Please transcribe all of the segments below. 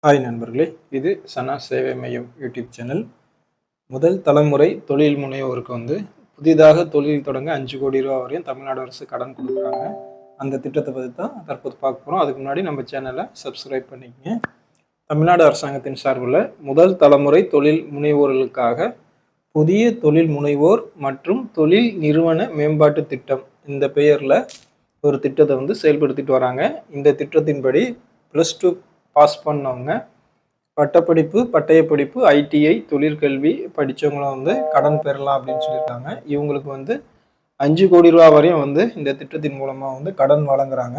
Hi நண்பர்களே, இது சனா சேவை மையம் யூடியூப் சேனல். முதல் தலைமுறை தொழில் முனைவோருக்கு புதிதாக தொழில் தொடங்க 5 கோடி ரூபா வரையும் தமிழ்நாடு அரசு கடன் கொடுக்குறாங்க. அந்த திட்டத்தை பற்றி தான் தற்போது பார்க்க போகிறோம். அதுக்கு முன்னாடி நம்ம சேனலை சப்ஸ்கிரைப் பண்ணிக்கங்க. தமிழ்நாடு அரசாங்கத்தின் சார்பில் முதல் தலைமுறை தொழில் முனைவோர்களுக்காக புதிய தொழில் முனைவோர் மற்றும் தொழில் நிறுவன மேம்பாட்டு திட்டம் இந்த பெயரில் ஒரு திட்டத்தை செயல்படுத்திட்டு வராங்க. இந்த திட்டத்தின்படி +2 பாஸ் பண்ணவங்க, பட்டப்படிப்பு, பட்டய படிப்பு, ஐடிஐ, தொழிற்கல்வி படித்தவங்களும் கடன் பெறலாம் அப்படின்னு சொல்லியிருக்காங்க. இவங்களுக்கு 5 கோடி ரூபா வரையும் இந்த திட்டத்தின் மூலமாக கடன் வழங்குறாங்க.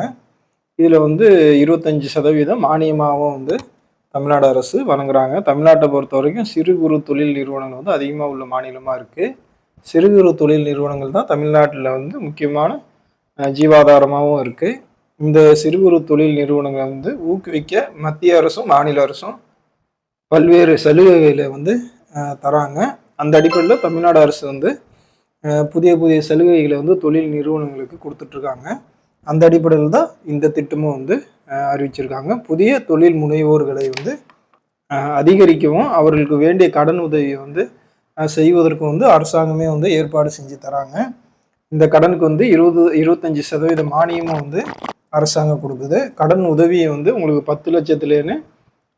இதில் 25% மானியமாகவும் தமிழ்நாடு அரசு வழங்குறாங்க. தமிழ்நாட்டை பொறுத்த வரைக்கும் சிறு குறு தொழில் நிறுவனங்கள் அதிகமாக உள்ள மாநிலமாக இருக்குது. சிறு குறு தொழில் நிறுவனங்கள் தான் தமிழ்நாட்டில் முக்கியமான ஜீவாதாரமாகவும் இருக்குது. இந்த சிறு குறு தொழில் நிறுவனங்களை ஊக்குவிக்க மத்திய அரசும் மாநில அரசும் பல்வேறு சலுகைகளை தராங்க. அந்த அடிப்படையில் தமிழ்நாடு அரசு புதிய புதிய சலுகைகளை தொழில் நிறுவனங்களுக்கு கொடுத்துட்ருக்காங்க. அந்த அடிப்படையில் தான் இந்த திட்டமும் அறிவிச்சிருக்காங்க. புதிய தொழில் முனைவோர்களை அதிகரிக்கவும் அவர்களுக்கு வேண்டிய கடன் உதவியை செய்வதற்கும் அரசாங்கமே ஏற்பாடு செஞ்சு தராங்க. இந்த கடனுக்கு 25% மானியமும் அரசாங்கம் கொடுக்குது. கடன் உதவியை உங்களுக்கு 10 லட்சத்துலேருந்து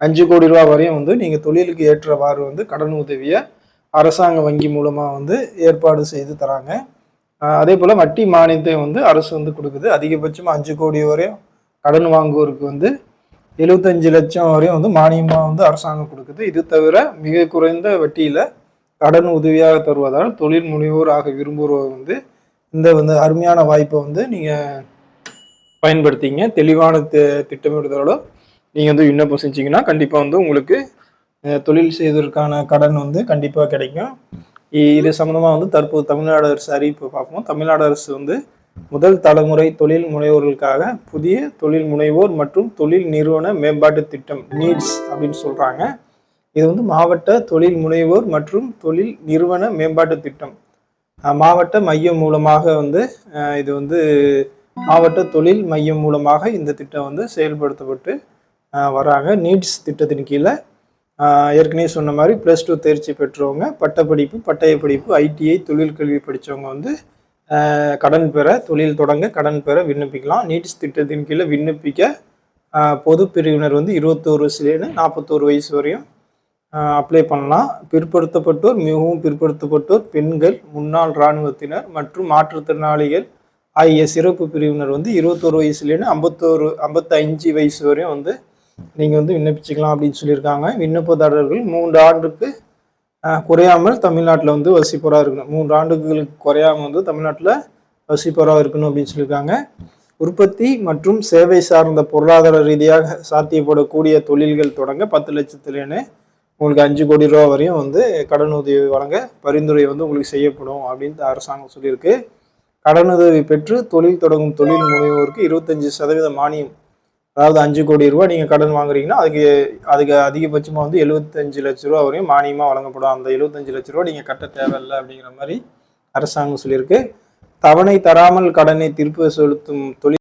5 கோடி ரூபா வரையும் நீங்கள் தொழிலுக்கு ஏற்றவாறு கடன் உதவியை அரசாங்க வங்கி மூலமாக ஏற்பாடு செய்து தராங்க. அதே போல் வட்டி மானியத்தை அரசு கொடுக்குது. அதிகபட்சமாக 5 கோடி வரையும் கடன் வாங்குவோருக்கு 75 லட்சம் வரையும் மானியமாக அரசாங்கம் கொடுக்குது. இது தவிர மிக குறைந்த வட்டியில் கடன் உதவியாக தருவதால் தொழில் முனைவோர் ஆக விரும்புகிறவர் இந்த அருமையான வாய்ப்பை நீங்கள் பயன்படுத்திங்க. தெளிவான திட்டமிடுதலோட நீங்கள் விண்ணப்பம் செஞ்சீங்கன்னா கண்டிப்பாக உங்களுக்கு தொழில் செய்வதற்கான கடன் கண்டிப்பாக கிடைக்கும். இது சம்மந்தமாக தற்போது தமிழ்நாடு அரசு அறிவிப்பு பார்ப்போம். தமிழ்நாடு அரசு முதல் தலைமுறை தொழில் முனைவோர்களுக்காக புதிய தொழில் முனைவோர் மற்றும் தொழில் நிறுவன மேம்பாட்டு திட்டம் நீட்ஸ் அப்படின்னு சொல்கிறாங்க. இது மாவட்ட தொழில் முனைவோர் மற்றும் தொழில் நிறுவன மேம்பாட்டு திட்டம் மாவட்ட மையம் மூலமாக இது மாவட்ட தொழில் மையம் மூலமாக இந்த திட்டம் செயல்படுத்தப்பட்டு வராங்க. நீட்ஸ் திட்டத்தின் கீழே ஏற்கனவே சொன்ன மாதிரி +2 தேர்ச்சி பெற்றவங்க, பட்டப்படிப்பு, பட்டய படிப்பு, ஐடிஐ, தொழிற்கல்வி படித்தவங்க கடன் பெற, தொழில் தொடங்க கடன் பெற விண்ணப்பிக்கலாம். நீட்ஸ் திட்டத்தின் கீழே விண்ணப்பிக்க பொது பிரிவினர் 21 வயசுலேருந்து 41 வயசு வரையும் அப்ளை பண்ணலாம். பிற்படுத்தப்பட்டோர், மிகவும் பிற்படுத்தப்பட்டோர், பெண்கள், முன்னாள் இராணுவத்தினர் மற்றும் மாற்றுத்திறனாளிகள் ஆகிய சிறப்பு பிரிவினர் 21 வயசுலேருந்து 55 வயசு வரையும் நீங்கள் விண்ணப்பிச்சுக்கலாம் அப்படின்னு சொல்லியிருக்காங்க. விண்ணப்பதாரர்கள் 3 ஆண்டுக்கு குறையாமல் தமிழ்நாட்டில் வசிப்பவராக இருக்கணும். 3 ஆண்டுகளுக்கு குறையாமல் தமிழ்நாட்டில் வசிப்பவராக இருக்கணும் அப்படின்னு சொல்லியிருக்காங்க. உற்பத்தி மற்றும் சேவை சார்ந்த பொருளாதார ரீதியாக சாத்தியப்படக்கூடிய தொழில்கள் தொடங்க 10 லட்சத்துலேன்னு உங்களுக்கு 5 கோடி ரூபா வரையும் கடன் உதவி வழங்க பரிந்துரை உங்களுக்கு செய்யப்படும் அப்படின்னு அரசாங்கம் சொல்லியிருக்கு. கடனுதவி பெற்று தொழில் தொடங்கும் தொழில் முனைவோருக்கு 25% மானியம், அதாவது 5 கோடி ரூபா நீங்கள் கடன் வாங்குறீங்கன்னா அதுக்கு அதிகபட்சமாக 75 லட்ச ரூபா வரையும் மானியமாக வழங்கப்படும். அந்த 75 லட்ச ரூபா நீங்கள் கட்ட தேவையில்லை அப்படிங்கிற மாதிரி அரசாங்கம் சொல்லியிருக்கு. தவணை தராமல் கடனை திருப்ப செலுத்தும் தொழில்